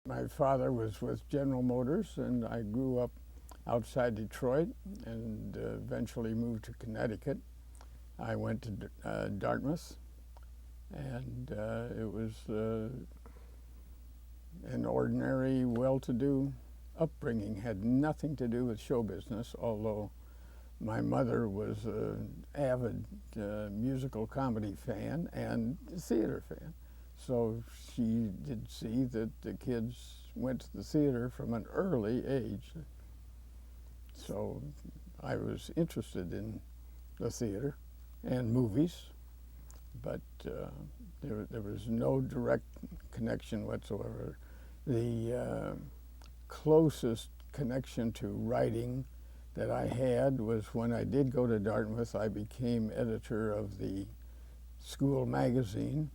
My father was with General Motors, and I grew up outside Detroit and eventually moved to Connecticut. I went to Dartmouth, and it was an ordinary, well-to-do upbringing. Had nothing to do with show business, although my mother was an avid musical comedy fan and theater fan. So she did see that the kids went to the theater from an early age. So I was interested in the theater and movies, but there was no direct connection whatsoever. The closest connection to writing that I had was when I did go to Dartmouth. I became editor of the school magazine,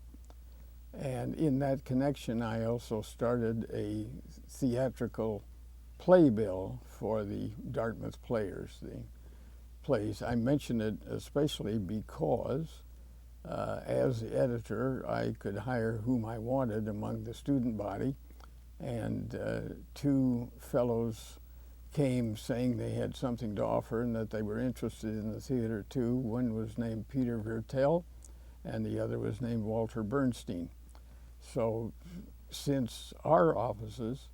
and in that connection I also started a theatrical playbill for the Dartmouth players, the plays. I mention it especially because as the editor I could hire whom I wanted among the student body, and two fellows came saying they had something to offer and that they were interested in the theater too. One was named Peter Vertel and the other was named Walter Bernstein. So since our offices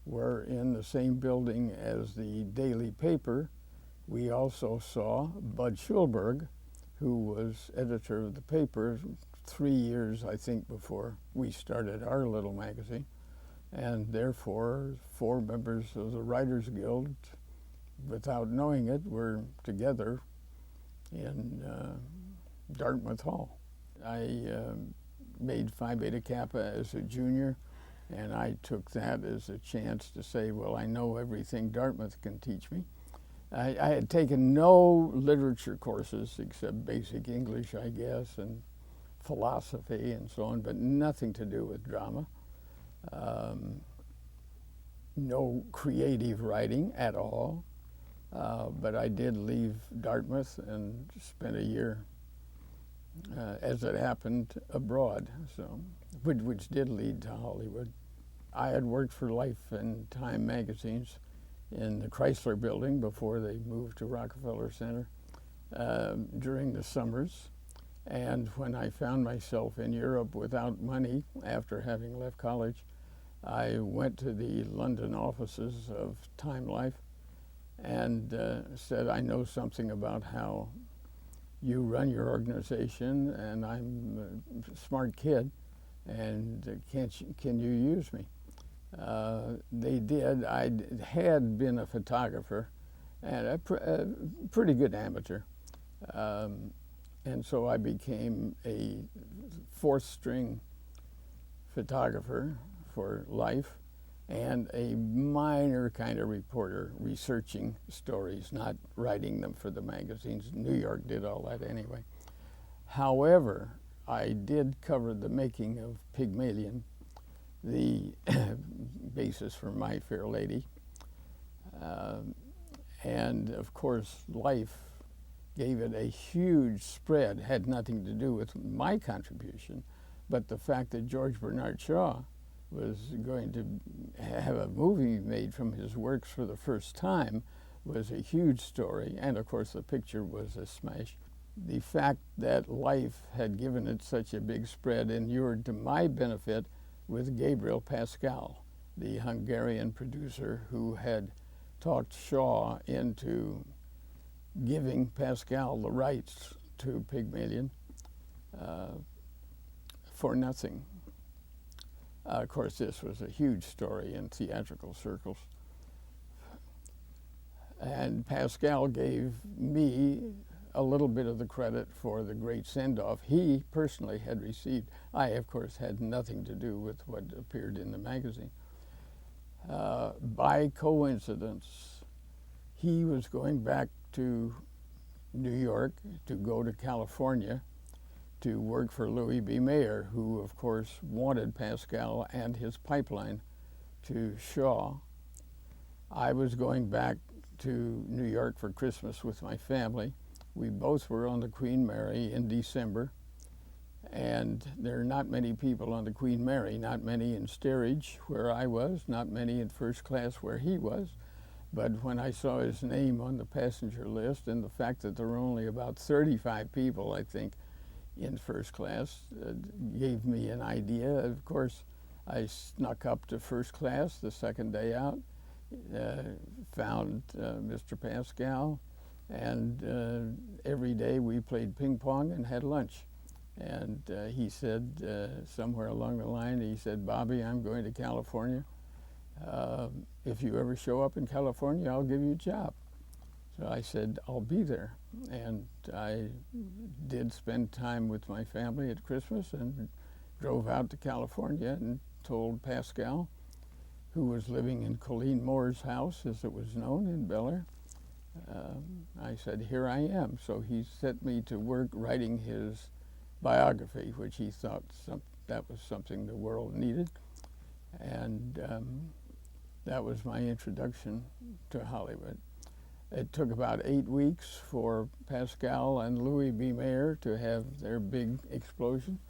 were in the same building as the daily paper, we also saw Bud Schulberg, who was editor of the paper 3 years, I think, before we started our little magazine. And therefore, 4 members of the Writers Guild, without knowing it, were together in Dartmouth Hall. I made Phi Beta Kappa as a junior, and I took that as a chance to say, well, I know everything Dartmouth can teach me. I had taken no literature courses except basic English, I guess, and philosophy and so on, but nothing to do with drama. No creative writing at all, but I did leave Dartmouth and spent a year, as it happened, abroad, so which did lead to Hollywood. I had worked for Life and Time magazines in the Chrysler Building before they moved to Rockefeller Center during the summers. And when I found myself in Europe without money after having left college, I went to the London offices of Time Life and said, I know something about how you run your organization, and I'm a smart kid, and can you use me? They did. I had been a photographer and a pretty good amateur. And so I became a 4th string photographer for Life and a minor kind of reporter, researching stories, not writing them for the magazines. New York did all that anyway. However, I did cover the making of Pygmalion, the basis for My Fair Lady. And of course, Life gave it a huge spread. Had nothing to do with my contribution, but the fact that George Bernard Shaw was going to have a movie made from his works for the first time was a huge story, and of course the picture was a smash. The fact that Life had given it such a big spread inured to my benefit with Gabriel Pascal, the Hungarian producer who had talked Shaw into giving Pascal the rights to Pygmalion for nothing. Of course, this was a huge story in theatrical circles. And Pascal gave me a little bit of the credit for the great send-off he personally had received. I, of course, had nothing to do with what appeared in the magazine. By coincidence, he was going back to New York to go to California to work for Louis B. Mayer, who, of course, wanted Pascal and his pipeline to Shaw. I was going back to New York for Christmas with my family. We both were on the Queen Mary in December, And there are not many people on the Queen Mary, not many in steerage where I was, not many in first class where he was. But when I saw his name on the passenger list and the fact that there were only about 35 people, I think, in first class, gave me an idea. Of course, I snuck up to first class the second day out, found Mr. Pascal, and every day we played ping pong and had lunch. And he said, somewhere along the line, he said, "Bobby, I'm going to California. If you ever show up in California, I'll give you a job." So I said, "I'll be there." And I did spend time with my family at Christmas and drove out to California and told Pascal, who was living in Colleen Moore's house, as it was known, in Bel Air. I said, "Here I am." So he set me to work writing his biography, which he thought that was something the world needed. And that was my introduction to Hollywood. It took about 8 weeks for Pascal and Louis B. Mayer to have their big explosion.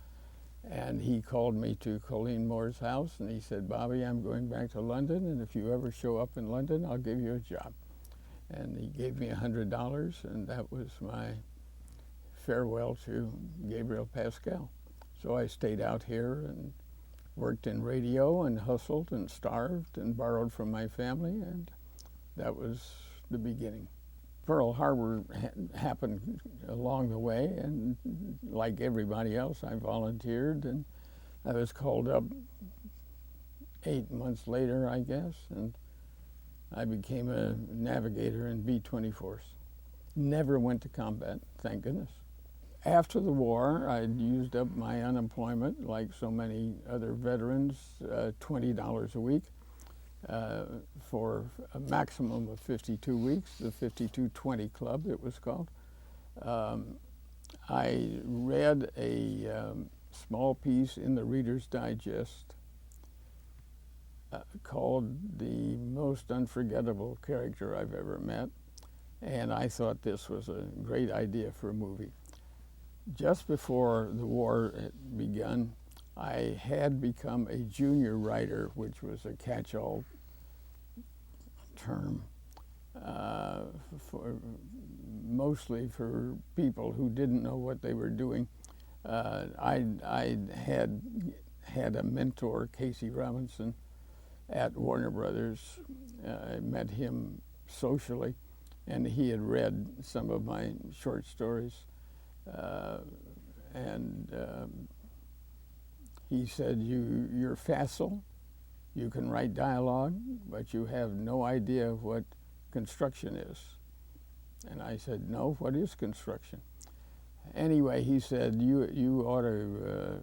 And he called me to Colleen Moore's house and he said, "Bobby, I'm going back to London, and if you ever show up in London, I'll give you a job." And he gave me $100, and that was my farewell to Gabriel Pascal. So I stayed out here and worked in radio and hustled and starved and borrowed from my family, and that was the beginning. Pearl Harbor happened along the way, and like everybody else, I volunteered, and I was called up 8 months later, I guess, and I became a navigator in B-24s. Never went to combat, thank goodness. After the war, I'd used up my unemployment, like so many other veterans, $20 a week. For a maximum of 52 weeks, the 52-20 Club, it was called. I read a small piece in the Reader's Digest called "The Most Unforgettable Character I've Ever Met," and I thought this was a great idea for a movie. Just before the war had begun, I had become a junior writer, which was a catch-all term, mostly for people who didn't know what they were doing. I had a mentor, Casey Robinson, at Warner Brothers. I met him socially, and he had read some of my short stories. He said, you're facile, you can write dialogue, but you have no idea what construction is. And I said, "No, what is construction?" Anyway, he said, you ought to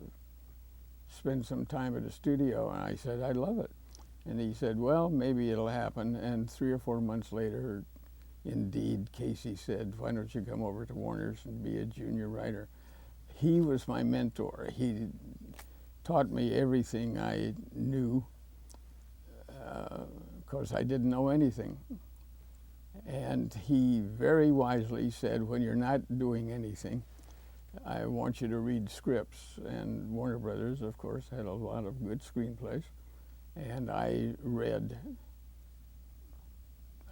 spend some time at a studio. And I said, "I'd love it." And he said, "Well, maybe it'll happen." And 3 or 4 months later, indeed, Casey said, "Why don't you come over to Warner's and be a junior writer?" He was my mentor. He taught me everything I knew, because I didn't know anything. And he very wisely said, "When you're not doing anything, I want you to read scripts." And Warner Brothers, of course, had a lot of good screenplays. And I read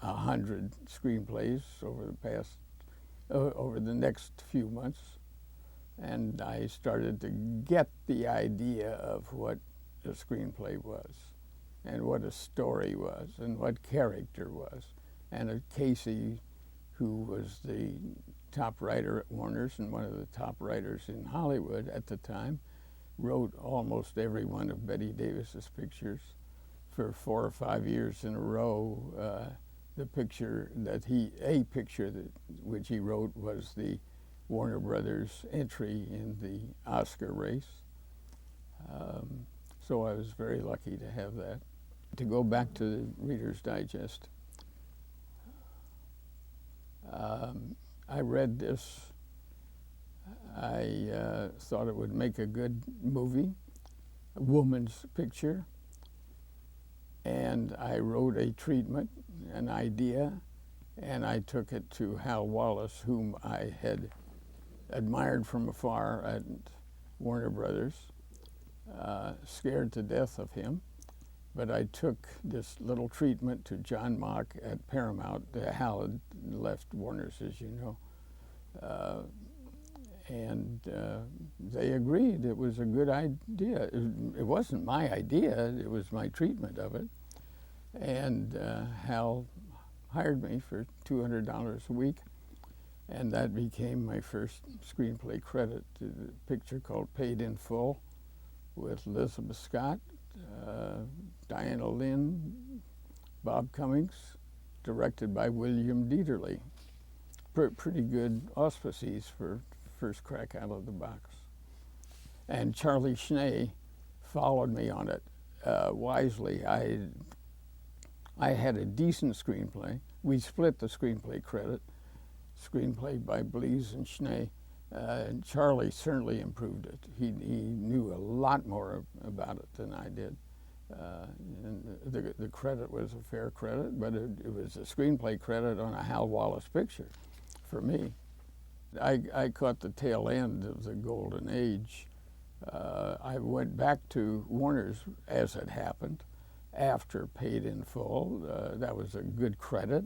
100 screenplays over the next few months. And I started to get the idea of what a screenplay was, and what a story was, and what character was. And Casey, who was the top writer at Warner's and one of the top writers in Hollywood at the time, wrote almost every one of Bette Davis's pictures for 4 or 5 years in a row. A picture which he wrote was the Warner Brothers entry in the Oscar race. So I was very lucky to have that. To go back to the Reader's Digest, I read this. I thought it would make a good movie, a woman's picture, and I wrote a treatment, an idea, and I took it to Hal Wallace, whom I had admired from afar, and Warner Brothers, scared to death of him. But I took this little treatment to John Mock at Paramount. Hal had left Warner's, as you know. And they agreed it was a good idea. It wasn't my idea, it was my treatment of it. And Hal hired me for $200 a week, and that became my first screenplay credit to the picture called Paid in Full with Elizabeth Scott, Diana Lynn, Bob Cummings, directed by William Dieterle. Pretty good auspices for first crack out of the box. And Charlie Schnee followed me on it wisely. I had a decent screenplay. We split the screenplay credit, screenplay by Blees and Schnee. Charlie certainly improved it. He knew a lot more about it than I did. And the credit was a fair credit, but it was a screenplay credit on a Hal Wallace picture for me. I caught the tail end of the golden age. I went back to Warner's, as it happened, after Paid in Full. That was a good credit.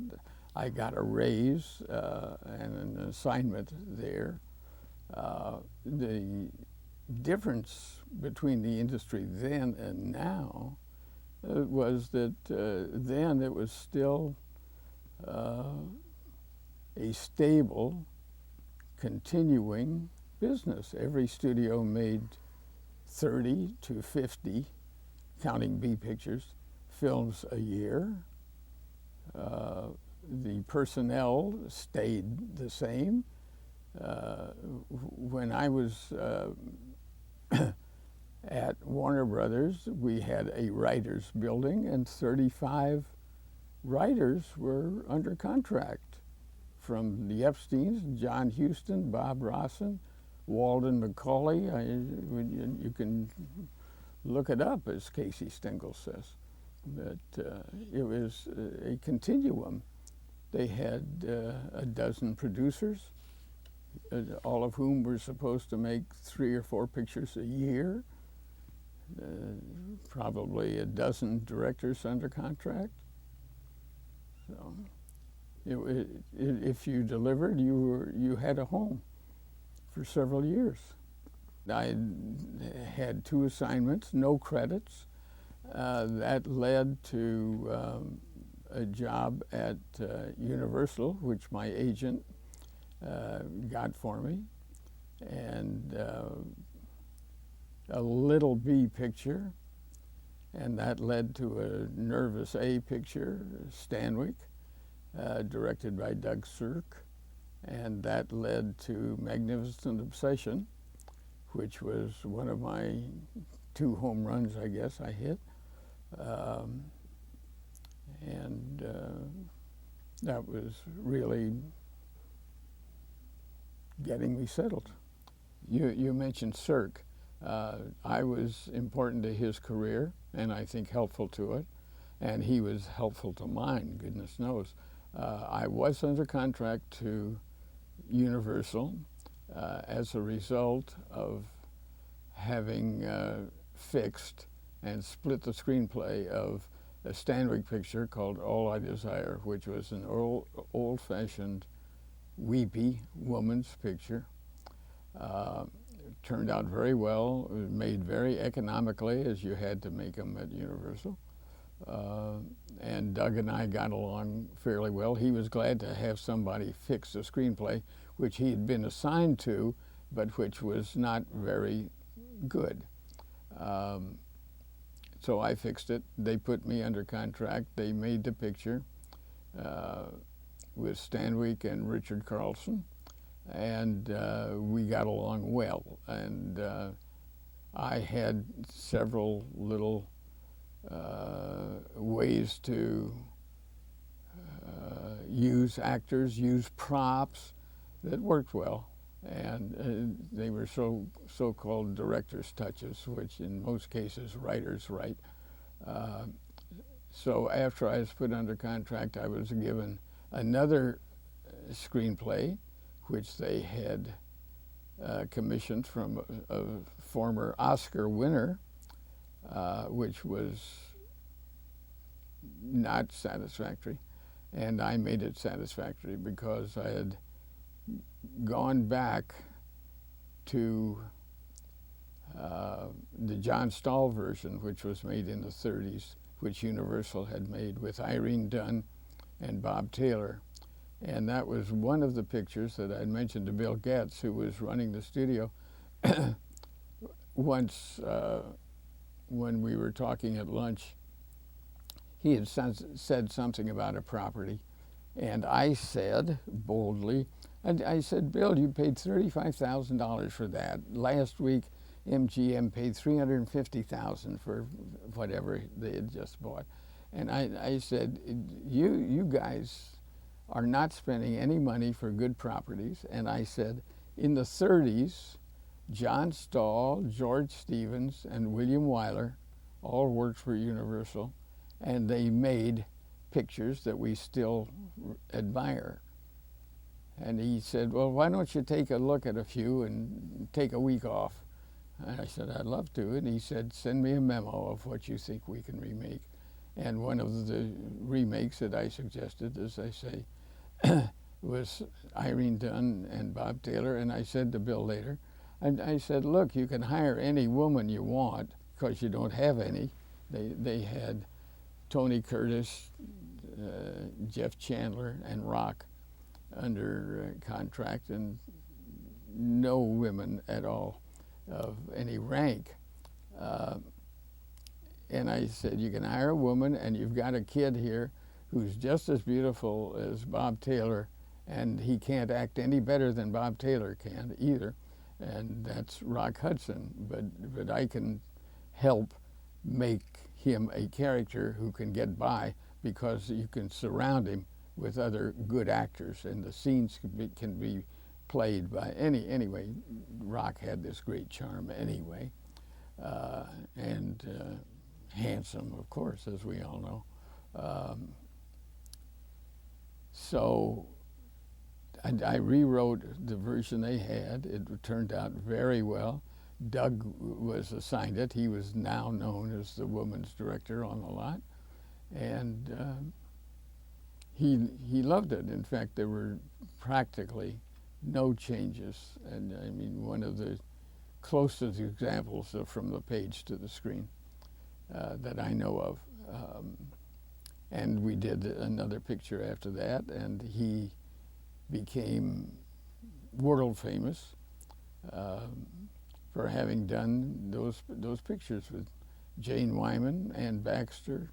I got a raise and an assignment there. The difference between the industry then and now was that then it was still a stable, continuing business. Every studio made 30 to 50, counting B pictures, films a year. The personnel stayed the same. When I was at Warner Brothers, we had a writers' building, and 35 writers were under contract, from the Epsteins, John Huston, Bob Rossen, Walden Macaulay. You can look it up, as Casey Stengel says. But it was a continuum. They had a dozen producers, all of whom were supposed to make 3 or 4 pictures a year. Probably a dozen directors under contract. So, if you delivered, you had a home for several years. I had 2 assignments, no credits. That led to a job at Universal, which my agent got for me, and a little B picture, and that led to a nervous A picture, Stanwyck, directed by Doug Sirk, and that led to Magnificent Obsession, which was one of my 2 home runs, I guess, I hit. That was really getting me settled. You mentioned Sirk. I was important to his career, and I think helpful to it, and he was helpful to mine, goodness knows. I was under contract to Universal as a result of having fixed and split the screenplay of a Stanwyck picture called All I Desire, which was an old-fashioned, weepy woman's picture. Turned out very well. It was made very economically, as you had to make them at Universal. And Doug and I got along fairly well. He was glad to have somebody fix the screenplay, which he had been assigned to, but which was not very good. So I fixed it. They put me under contract. They made the picture with Stanwyck and Richard Carlson, and we got along well. And I had several little ways to use actors, use props that worked well. And they were so-called director's touches, which in most cases writers write. So after I was put under contract, I was given another screenplay, which they had commissioned from a former Oscar winner, which was not satisfactory, and I made it satisfactory because I had gone back to the John Stahl version, which was made in the 30s, which Universal had made with Irene Dunn and Bob Taylor. And that was one of the pictures that I'd mentioned to Bill Getz, who was running the studio. Once, when we were talking at lunch, he had said something about a property, and I said boldly, I said, Bill, you paid $35,000 for that. Last week, MGM paid $350,000 for whatever they had just bought. And I said, you guys are not spending any money for good properties. And I said, in the 30s, John Stahl, George Stevens, and William Wyler all worked for Universal, and they made pictures that we still admire. And he said, well, why don't you take a look at a few and take a week off? And I said, I'd love to. And he said, send me a memo of what you think we can remake. And one of the remakes that I suggested, as I say, was Irene Dunn and Bob Taylor. And I said to Bill later, I said, look, you can hire any woman you want because you don't have any. They had Tony Curtis, Jeff Chandler, and Rock under contract, and no women at all of any rank. And I said, you can hire a woman, and you've got a kid here who's just as beautiful as Bob Taylor, and he can't act any better than Bob Taylor can either, and that's Rock Hudson. But I can help make him a character who can get by because you can surround him with other good actors, and the scenes can be played by anyway. Rock had this great charm anyway, and handsome, of course, as we all know. So I rewrote the version they had. It turned out very well. Doug was assigned it. He was now known as the woman's director on the lot, and he loved it. In fact, there were practically no changes, and I mean, one of the closest examples of from the page to the screen that I know of. And we did another picture after that, and he became world famous for having done those pictures with Jane Wyman, Ann Baxter,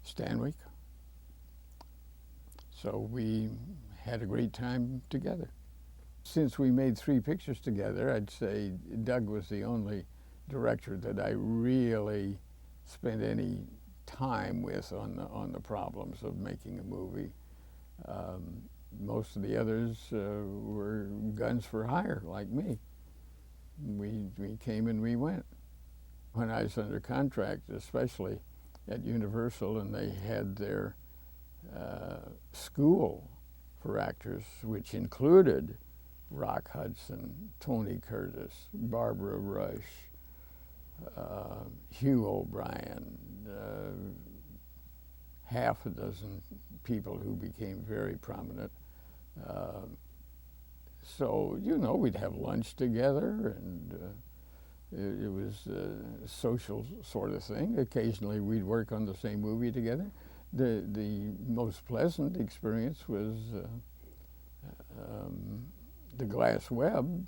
Stanwyck. So we had a great time together. Since we made 3 pictures together, I'd say Doug was the only director that I really spent any time with on the problems of making a movie. Most of the others were guns for hire, like me. We came and we went. When I was under contract, especially at Universal, and they had their school for actors, which included Rock Hudson, Tony Curtis, Barbara Rush, Hugh O'Brien, half a dozen people who became very prominent. So, you know, we'd have lunch together, and it was a social sort of thing. Occasionally we'd work on the same movie together. The most pleasant experience was The Glass Web,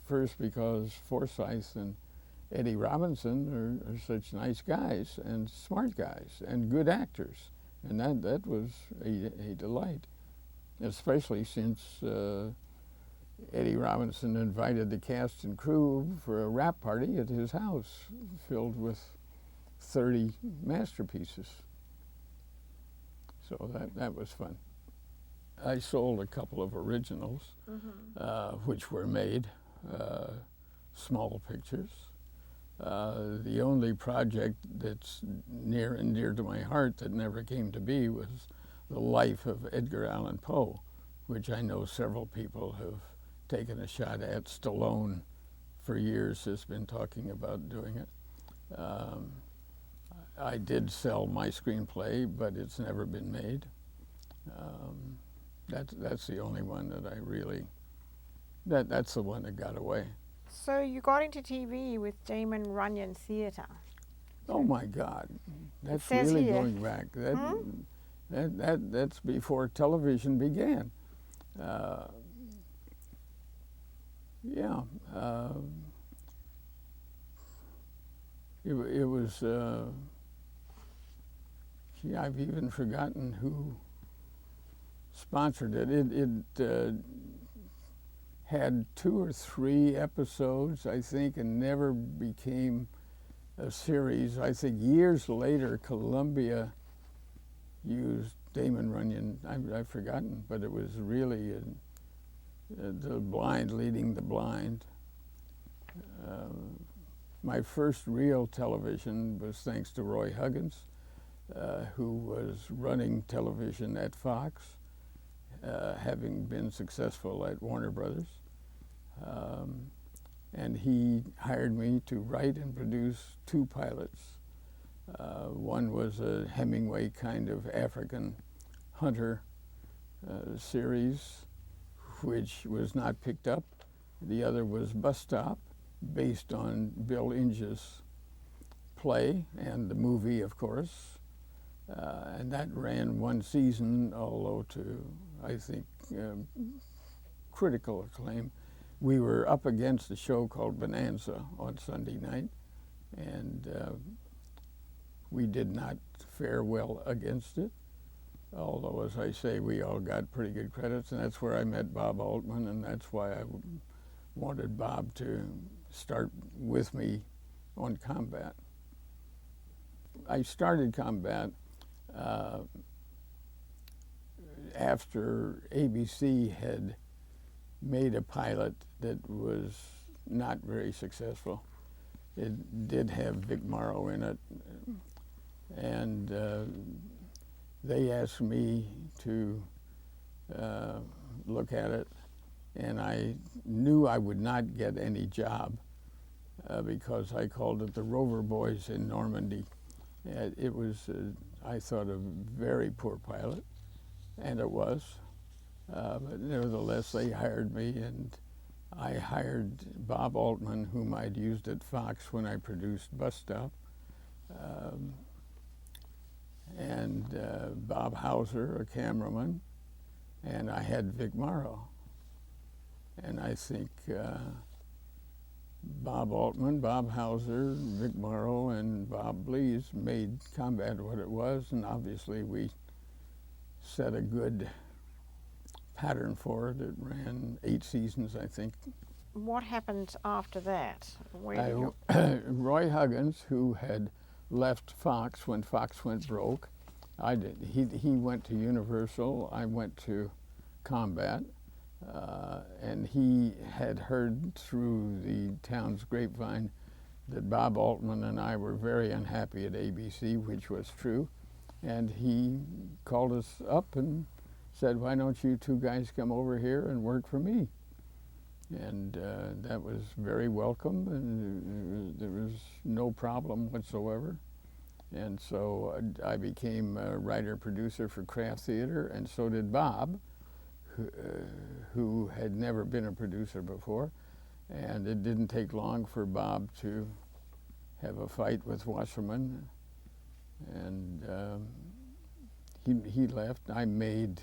first because Forsythe and Eddie Robinson are such nice guys and smart guys and good actors, and that was a delight, especially since Eddie Robinson invited the cast and crew for a wrap party at his house filled with 30 masterpieces. So that was fun. I sold a couple of originals, which were made, small pictures. The only project that's near and dear to my heart that never came to be was The Life of Edgar Allan Poe, which I know several people have taken a shot at. Stallone, for years, has been talking about doing it. I did sell my screenplay, but it's never been made. That's the only one that I really, that's the one that got away. So you got into TV with Damon Runyon Theatre. Oh my God, that's says really here. going back. That's before television began. Yeah, it was. Gee, I've even forgotten who sponsored it. It had 2 or 3 episodes, I think, and never became a series. I think years later, Columbia used Damon Runyon. I've forgotten, but it was really the blind leading the blind. My first real television was thanks to Roy Huggins, who was running television at Fox, having been successful at Warner Brothers. And he hired me to write and produce 2 pilots. One was a Hemingway kind of African hunter series, which was not picked up. The other was Bus Stop, based on Bill Inge's play and the movie, of course. And that ran 1 season, although to, I think, critical acclaim. We were up against a show called Bonanza on Sunday night, and we did not fare well against it. Although, as I say, we all got pretty good credits, and that's where I met Bob Altman, and that's why I wanted Bob to start with me on Combat. I started Combat after ABC had made a pilot that was not very successful. It did have Vic Morrow in it, and they asked me to look at it, and I knew I would not get any job because I called it the Rover Boys in Normandy. It was, I thought, a very poor pilot, and it was. But nevertheless, they hired me, and I hired Bob Altman, whom I'd used at Fox when I produced Bus Stop, and Bob Hauser, a cameraman, and I had Vic Morrow. And I think Bob Altman, Bob Hauser, Vic Morrow, and Bob Blees made Combat what it was, and obviously we set a good pattern for it. It ran 8 seasons, I think. What happened after that? Roy Huggins, who had left Fox when Fox went broke, he went to Universal, I went to Combat, and he had heard through the town's grapevine that Bob Altman and I were very unhappy at ABC, which was true, and he called us up and said, "Why don't you 2 guys come over here and work for me?" And that was very welcome, and there was no problem whatsoever. And so I became a writer-producer for Kraft Theater, and so did Bob, who had never been a producer before. And it didn't take long for Bob to have a fight with Wasserman, and he left. I made,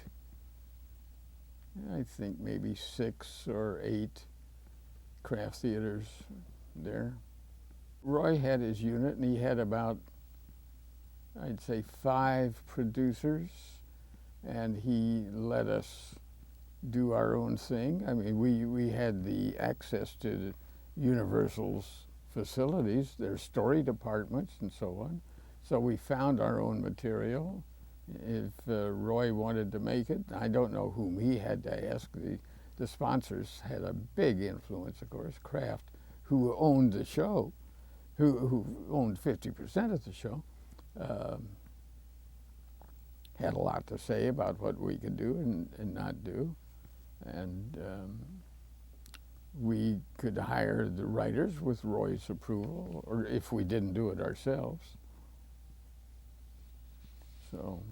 I think, maybe 6 or 8 Kraft Theaters there. Roy had his unit, and he had about, I'd say, 5 producers, and he let us do our own thing. I mean, we had the access to Universal's facilities, their story departments and so on. So we found our own material. If Roy wanted to make it, I don't know whom he had to ask. The sponsors had a big influence, of course. Kraft, who owned the show, who owned 50% of the show, had a lot to say about what we could do and not do. And we could hire the writers with Roy's approval, or if we didn't do it ourselves. So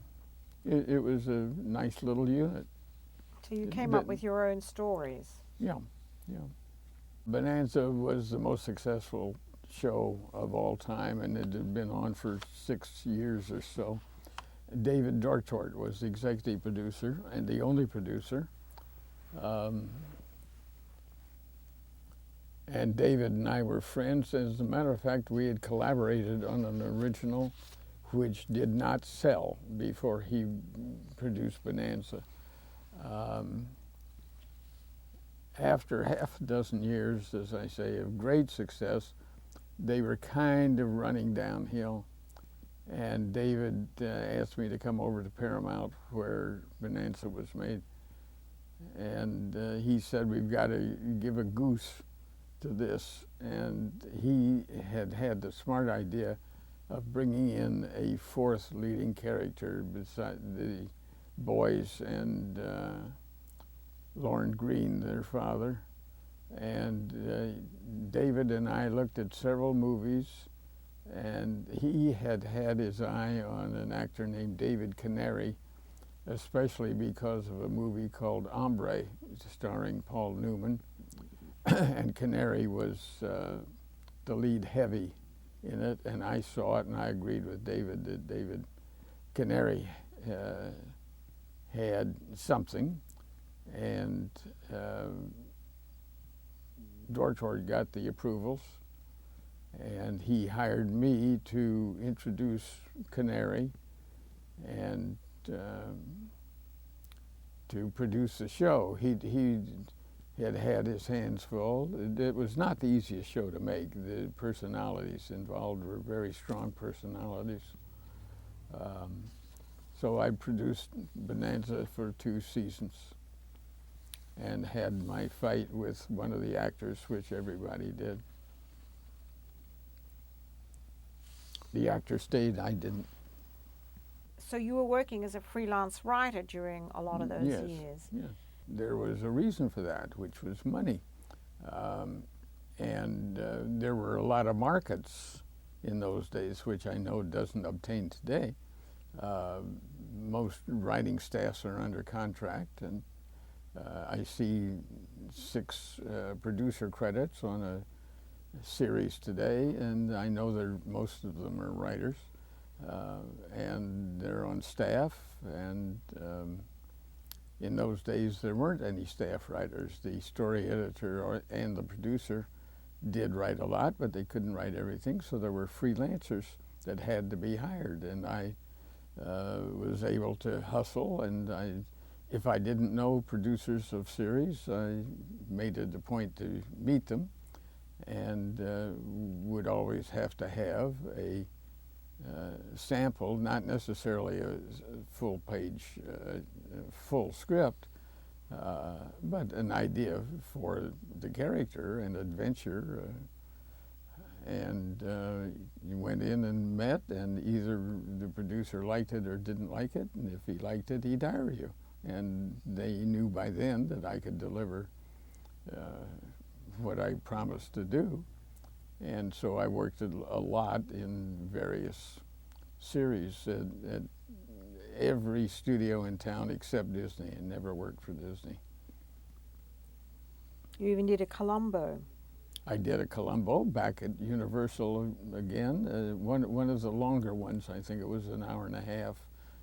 it was a nice little unit. So you came up with your own stories. Yeah, yeah. Bonanza was the most successful show of all time, and it had been on for 6 years or so. David Dortort was the executive producer and the only producer. And David and I were friends. As a matter of fact, we had collaborated on an original which did not sell before he produced Bonanza. After half a dozen years, as I say, of great success, they were kind of running downhill. And David asked me to come over to Paramount where Bonanza was made. And he said, we've got to give a goose to this. And he had had the smart idea of bringing in a fourth leading character beside the boys and Lorne Greene, their father. And David and I looked at several movies, and he had had his eye on an actor named David Canary, especially because of a movie called Hombre, starring Paul Newman. And Canary was the lead heavy in it, and I saw it, and I agreed with David that David Canary had something. And Dortort got the approvals, and he hired me to introduce Canary and to produce the show. He had had his hands full. It was not the easiest show to make. The personalities involved were very strong personalities. So I produced Bonanza for 2 seasons and had my fight with one of the actors, which everybody did. The actor stayed, I didn't. So you were working as a freelance writer during a lot of those years. Yes. There was a reason for that, which was money. There were a lot of markets in those days, which I know doesn't obtain today. Most writing staffs are under contract, and I see 6 producer credits on a series today, and I know most of them are writers, and they're on staff, and in those days there weren't any staff writers. The story editor and the producer did write a lot, but they couldn't write everything, so there were freelancers that had to be hired, and I was able to hustle, and if I didn't know producers of series, I made it a point to meet them, and would always have to have a sample, not necessarily a full-page, full script, but an idea for the character and adventure. And you went in and met, and either the producer liked it or didn't like it, and if he liked it, he'd hire you. And they knew by then that I could deliver what I promised to do. And so I worked a lot in various series at every studio in town except Disney, and never worked for Disney. You even did a Columbo. I did a Columbo back at Universal again. One of the longer ones, I think it was an hour and a half,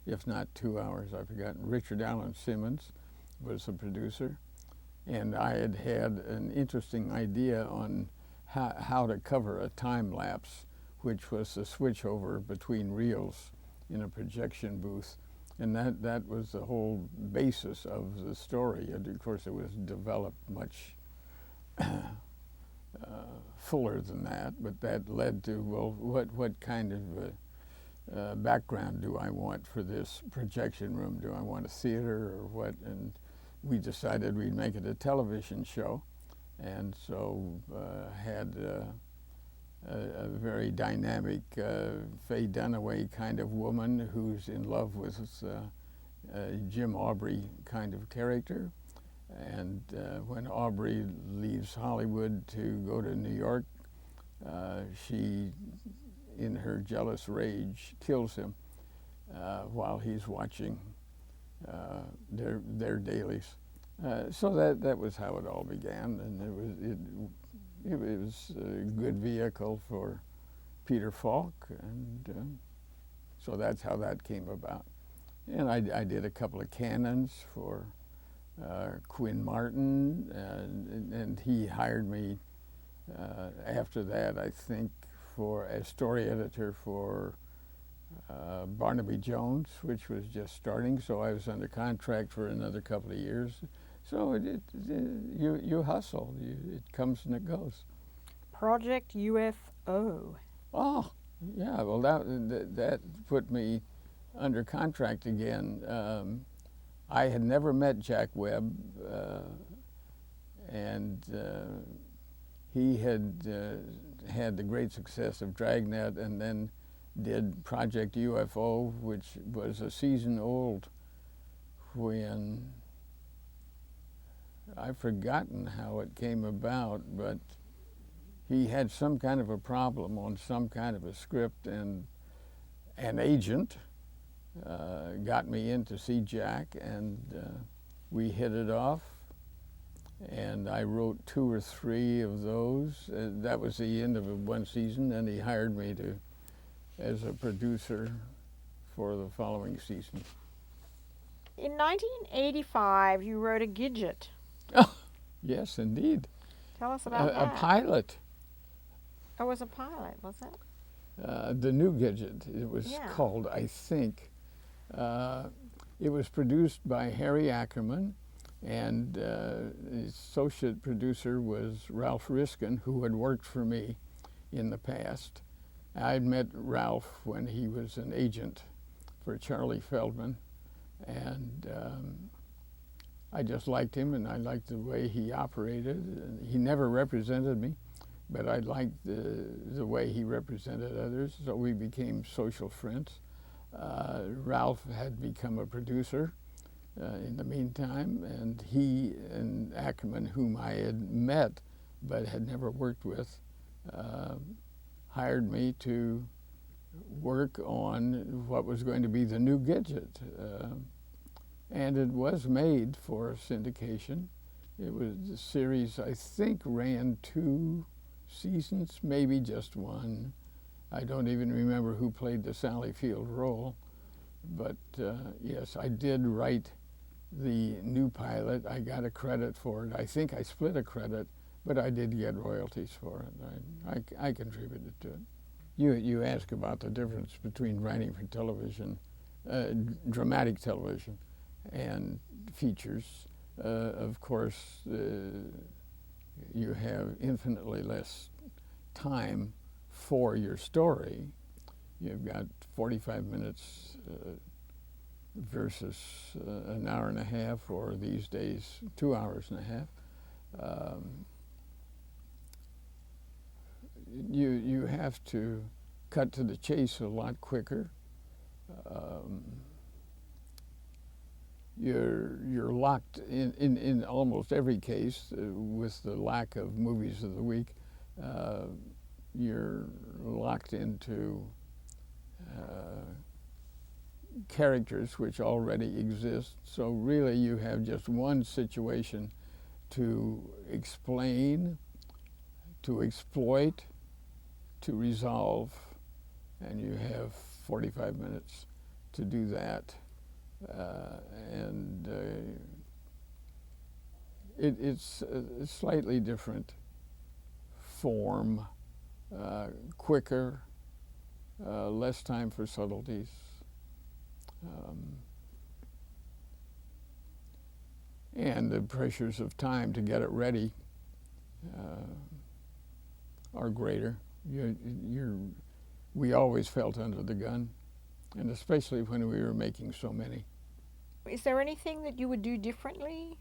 if not 2 hours, I've forgotten. Richard Allen Simmons was the producer, and I had had an interesting idea on how to cover a time lapse, which was the switch over between reels in a projection booth. And that was the whole basis of the story. And of course, it was developed much fuller than that, but that led to, well, what kind of background do I want for this projection room? Do I want a theater or what? And we decided we'd make it a television show, and so had a very dynamic Faye Dunaway kind of woman who's in love with Jim Aubrey kind of character, And when Aubrey leaves Hollywood to go to New York, she, in her jealous rage, kills him while he's watching their dailies. So that was how it all began, and it was a good vehicle for Peter Falk, and so that's how that came about. And I did a couple of canons for Quinn Martin, and he hired me after that, I think, as story editor for Barnaby Jones, which was just starting, so I was under contract for another couple of years. So you hustle, it comes and it goes. Project UFO. Oh, yeah, well that put me under contract again. I had never met Jack Webb, and he had had the great success of Dragnet, and then did Project UFO, which was a season old when, I've forgotten how it came about, but he had some kind of a problem on some kind of a script, and an agent got me in to see Jack, and we hit it off, and I wrote 2 or 3 of those. That was the end of one season, and he hired me as a producer for the following season. In 1985, you wrote a Gadget. Oh, yes, indeed. Tell us about that. A pilot. It was a pilot, was it? The new Gadget, it was called, I think. It was produced by Harry Ackerman, and his associate producer was Ralph Riskin, who had worked for me in the past. I'd met Ralph when he was an agent for Charlie Feldman, and I just liked him, and I liked the way he operated. He never represented me, but I liked the way he represented others, so we became social friends. Ralph had become a producer in the meantime, and he and Ackerman, whom I had met but had never worked with, hired me to work on what was going to be the new Gadget. And it was made for syndication. It was, the series, I think, ran 2 seasons, maybe just 1. I don't even remember who played the Sally Field role. But yes, I did write the new pilot. I got a credit for it. I think I split a credit, but I did get royalties for it. I contributed to it. You ask about the difference between writing for television, dramatic television, and features. Of course, you have infinitely less time for your story. You've got 45 minutes versus an hour and a half, or these days 2 hours and a half. You have to cut to the chase a lot quicker. You're locked in almost every case, with the lack of movies of the week. You're locked into characters which already exist. So really you have just one situation to explain, to exploit, to resolve, and you have 45 minutes to do that. It's a slightly different form, quicker, less time for subtleties. And the pressures of time to get it ready are greater. We always felt under the gun, and especially when we were making so many. Is there anything that you would do differently?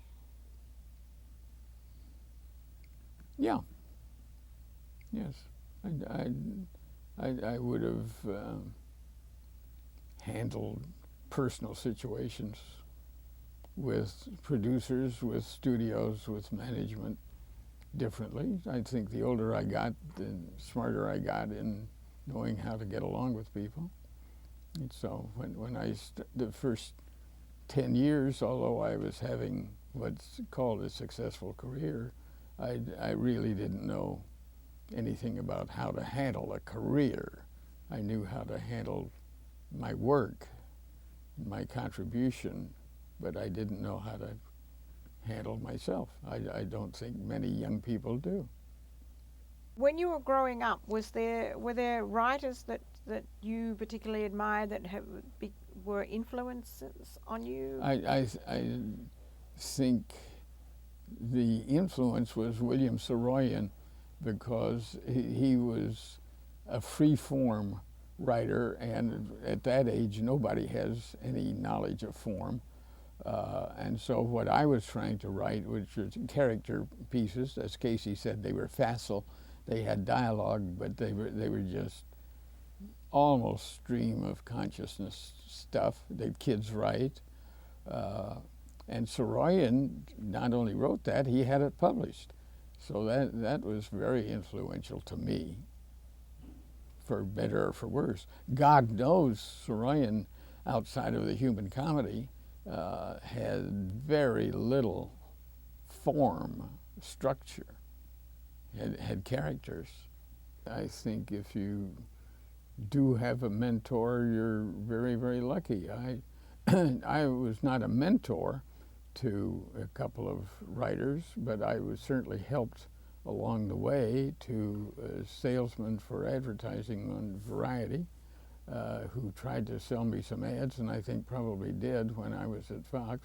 Yeah. Yes. I would have handled personal situations with producers, with studios, with management differently. I think the older I got, the smarter I got in knowing how to get along with people. And so when the first 10 years, although I was having what's called a successful career, I really didn't know anything about how to handle a career. I knew how to handle my work, my contribution, but I didn't know how to handle myself. I don't think many young people do. When you were growing up, were there writers that you particularly admired that were influences on you? I think the influence was William Saroyan, because he was a free-form writer, and at that age nobody has any knowledge of form. And so what I was trying to write, which was character pieces, as Casey said, they were facile. They had dialogue, but they were just almost stream of consciousness stuff that kids write. And Saroyan not only wrote that, he had it published. So that was very influential to me, for better or for worse. God knows Saroyan, outside of the human comedy, had very little form, structure, had characters. I think if you do have a mentor, you're very, very lucky. I was not a mentor to a couple of writers, but I was certainly helped along the way to a salesman for advertising on Variety, who tried to sell me some ads, and I think probably did when I was at Fox.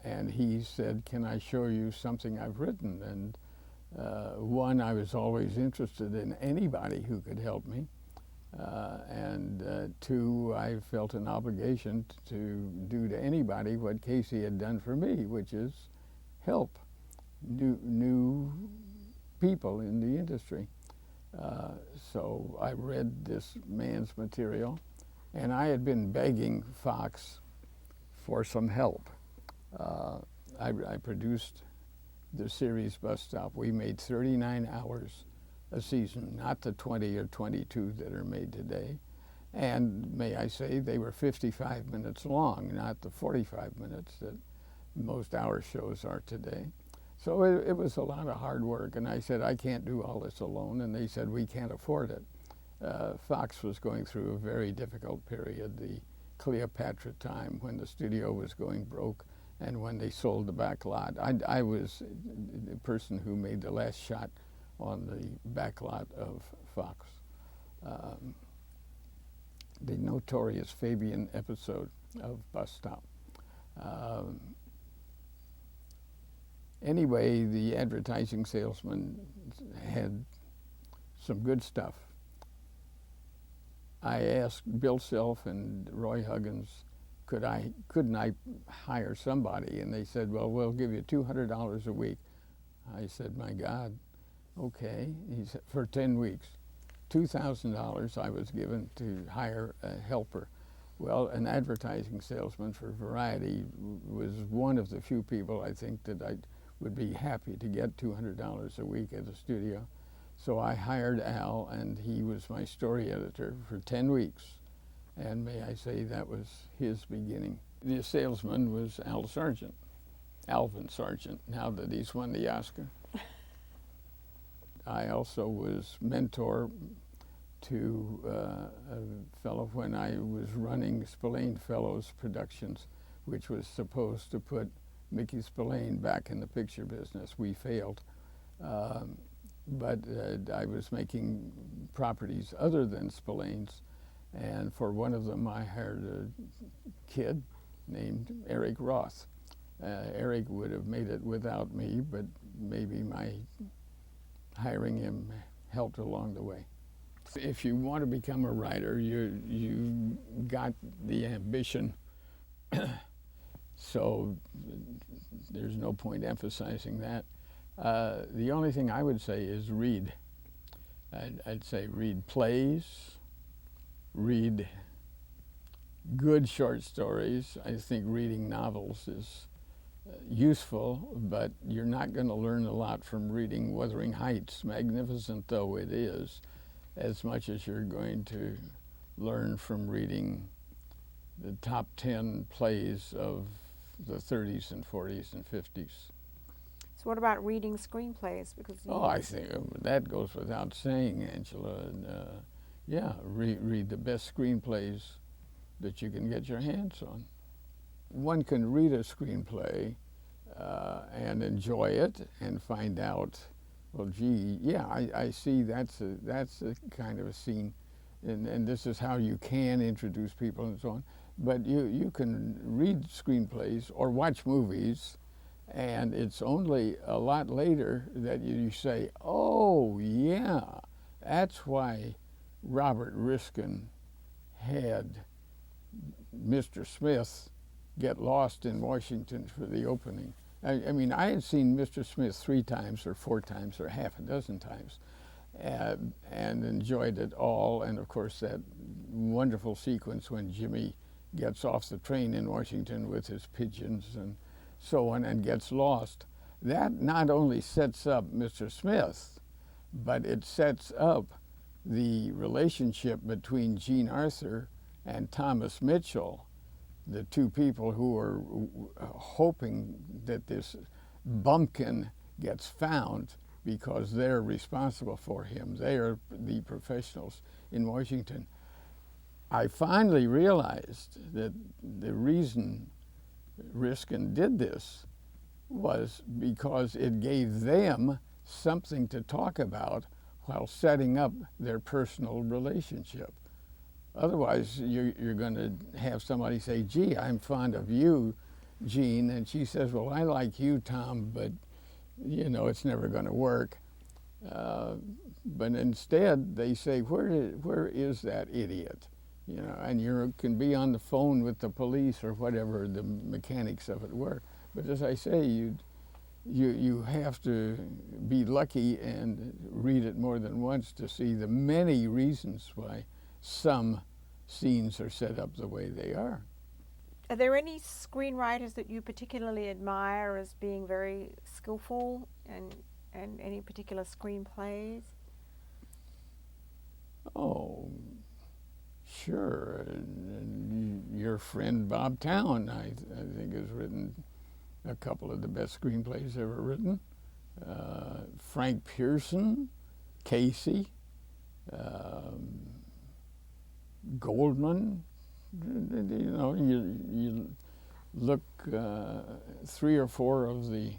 And he said, "Can I show you something I've written?" And one, I was always interested in anybody who could help me. And two, I felt an obligation to do to anybody what Casey had done for me, which is help new people in the industry. So I read this man's material, and I had been begging Fox for some help. I produced the series Bus Stop. We made 39 hours a season, not the 20 or 22 that are made today. And may I say, they were 55 minutes long, not the 45 minutes that most hour shows are today. So it was a lot of hard work, and I said, I can't do all this alone, and they said, we can't afford it. Fox was going through a very difficult period, the Cleopatra time, when the studio was going broke and when they sold the back lot. I was the person who made the last shot on the back lot of Fox. The notorious Fabian episode of Bus Stop. Anyway, the advertising salesman had some good stuff. I asked Bill Self and Roy Huggins, couldn't I hire somebody? And they said, well, we'll give you $200 a week. I said, my God, okay. He said, for 10 weeks. $2,000 I was given to hire a helper. Well, an advertising salesman for Variety was one of the few people I think that I would be happy to get $200 a week at the studio. So I hired Al, and he was my story editor for 10 weeks. And may I say, that was his beginning. The salesman was Alvin Sargent, now that he's won the Oscar. I also was mentor to a fellow when I was running Spillane Fellows Productions, which was supposed to put Mickey Spillane back in the picture business. We failed. But I was making properties other than Spillane's, and for one of them I hired a kid named Eric Roth. Eric would have made it without me, but maybe my hiring him helped along the way. If you want to become a writer, you got the ambition, so there's no point emphasizing that. The only thing I would say is read. I'd say read plays, read good short stories. I think reading novels is useful, but you're not going to learn a lot from reading Wuthering Heights, magnificent though it is, as much as you're going to learn from reading the top 10 plays of the 30s and 40s and 50s. So what about reading screenplays? Because Oh, I think that goes without saying, Angela. Yeah, read the best screenplays that you can get your hands on. One can read a screenplay and enjoy it and find out, well, gee, yeah, I see that's a kind of a scene, and this is how you can introduce people and so on. But you can read screenplays or watch movies, and it's only a lot later that you say, oh, yeah, that's why Robert Riskin had Mr. Smith get lost in Washington for the opening. I mean, I had seen Mr. Smith 3 times or 4 times or half a dozen times and enjoyed it all. And of course, that wonderful sequence when Jimmy gets off the train in Washington with his pigeons and so on and gets lost. That not only sets up Mr. Smith, but it sets up the relationship between Jean Arthur and Thomas Mitchell, the 2 people who are hoping that this bumpkin gets found because they're responsible for him. They are the professionals in Washington. I finally realized that the reason Riskin did this was because it gave them something to talk about while setting up their personal relationship. Otherwise, you're going to have somebody say, gee, I'm fond of you, Jean, and she says, well, I like you, Tom, but, you know, it's never going to work. But instead, they say, where is that idiot? You know, and you can be on the phone with the police or whatever the mechanics of it were. But as I say, you have to be lucky and read it more than once to see the many reasons why some scenes are set up the way they are. Are there any screenwriters that you particularly admire as being very skillful and any particular screenplays? Oh, sure. And your friend Bob Town, I think, has written a couple of the best screenplays ever written. Frank Pearson, Casey, Goldman. You know, you look 3 or 4 of the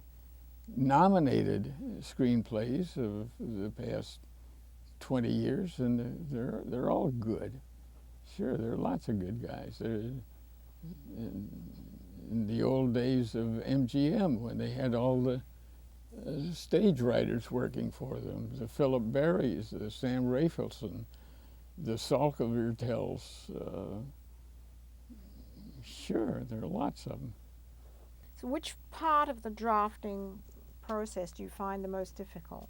nominated screenplays of the past 20 years, and they're all good. Sure, there are lots of good guys. In the old days of MGM, when they had all the stage writers working for them, the Philip Berrys, the Sam Rafelson, the Salkeviertels. Sure, there are lots of them. So which part of the drafting process do you find the most difficult?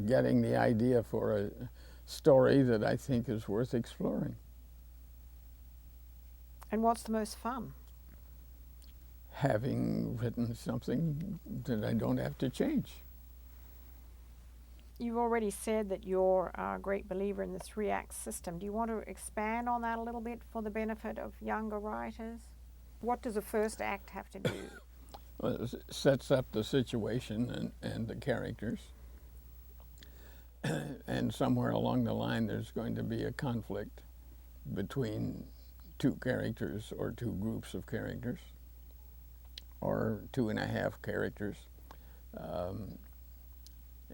Getting the idea for a story that I think is worth exploring. And what's the most fun? Having written something that I don't have to change. You've already said that you're a great believer in this Reax system. Do you want to expand on that a little bit for the benefit of younger writers? What does a first act have to do? Well, it sets up the situation and the characters. And somewhere along the line there's going to be a conflict between 2 characters or 2 groups of characters or 2.5 characters.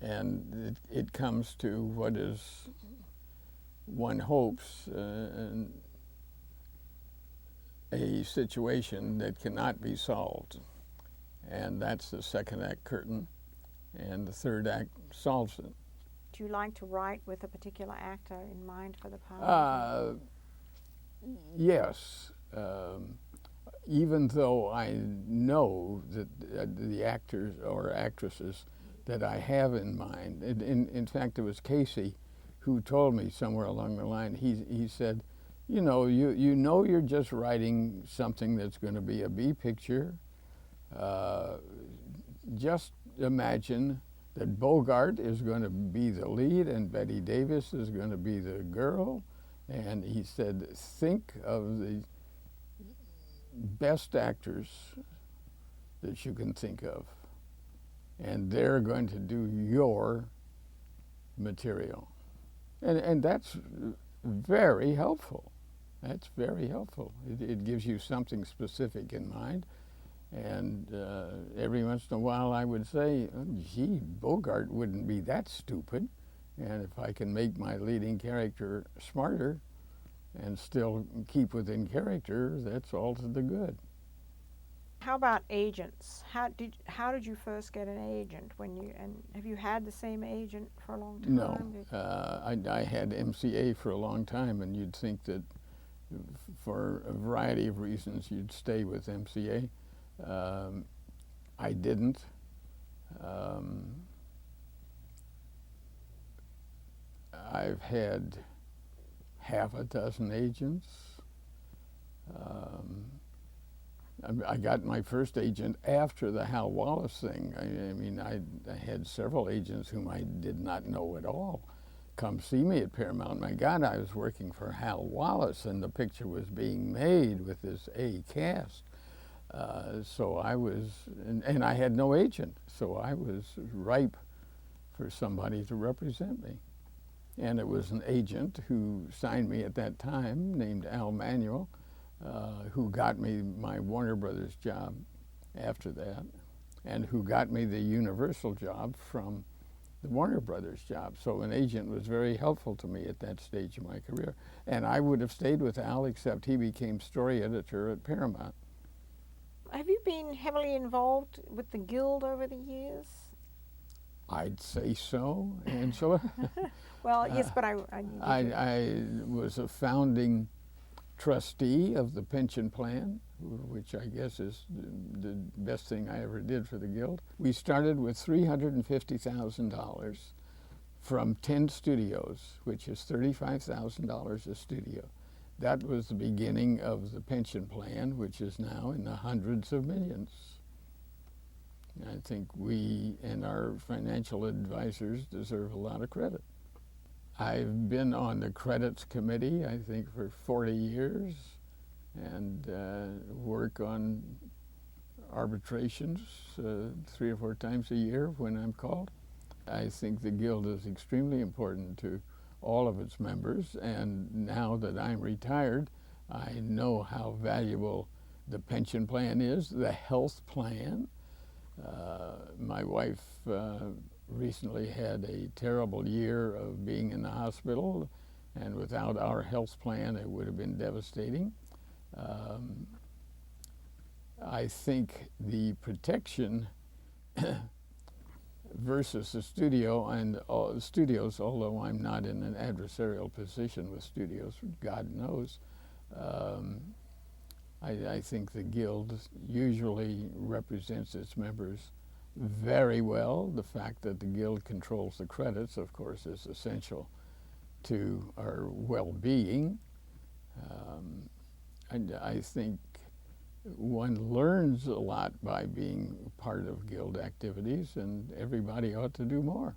And it comes to what is, one hopes, a situation that cannot be solved. And that's the 2nd act curtain, and the 3rd act solves it. Do you like to write with a particular actor in mind for the part? Yes. Even though I know that the actors or actresses that I have in mind, in fact, it was Casey who told me somewhere along the line, he said, you know you're just writing something that's going to be a B picture. Just imagine that Bogart is going to be the lead and Betty Davis is going to be the girl. And he said, think of the best actors that you can think of. And they're going to do your material. And that's very helpful. That's very helpful. It gives you something specific in mind. And every once in a while I would say, oh, gee, Bogart wouldn't be that stupid. And if I can make my leading character smarter and still keep within character, that's all to the good. How about agents? How did you first get an agent? And have you had the same agent for a long time? No, I had MCA for a long time, and you'd think that for a variety of reasons you'd stay with MCA. I didn't. I've had half a dozen agents. I got my first agent after the Hal Wallace thing. I mean, I had several agents whom I did not know at all come see me at Paramount. My God, I was working for Hal Wallace, and the picture was being made with this A cast. So I was, and I had no agent, so I was ripe for somebody to represent me. And it was an agent who signed me at that time, named Al Manuel, who got me my Warner Brothers job after that, and who got me the Universal job from the Warner Brothers job. So an agent was very helpful to me at that stage of my career. And I would have stayed with Al, except he became story editor at Paramount. Have you been heavily involved with the Guild over the years? I'd say so, Angela. Well, yes, but I was a founding trustee of the pension plan, which I guess is the best thing I ever did for the Guild. We started with $350,000 from 10 studios, which is $35,000 a studio. That was the beginning of the pension plan, which is now in the hundreds of millions. I think we and our financial advisors deserve a lot of credit. I've been on the credits committee, I think, for 40 years, and work on arbitrations 3 or 4 times a year when I'm called. I think the Guild is extremely important to all of its members, and now that I'm retired, I know how valuable the pension plan is, the health plan. My wife recently had a terrible year of being in the hospital, and without our health plan it would have been devastating. I think the protection versus the studio and studios, although I'm not in an adversarial position with studios, God knows, I think the Guild usually represents its members very well. The fact that the Guild controls the credits, of course, is essential to our well-being. And I think one learns a lot by being part of Guild activities, and everybody ought to do more.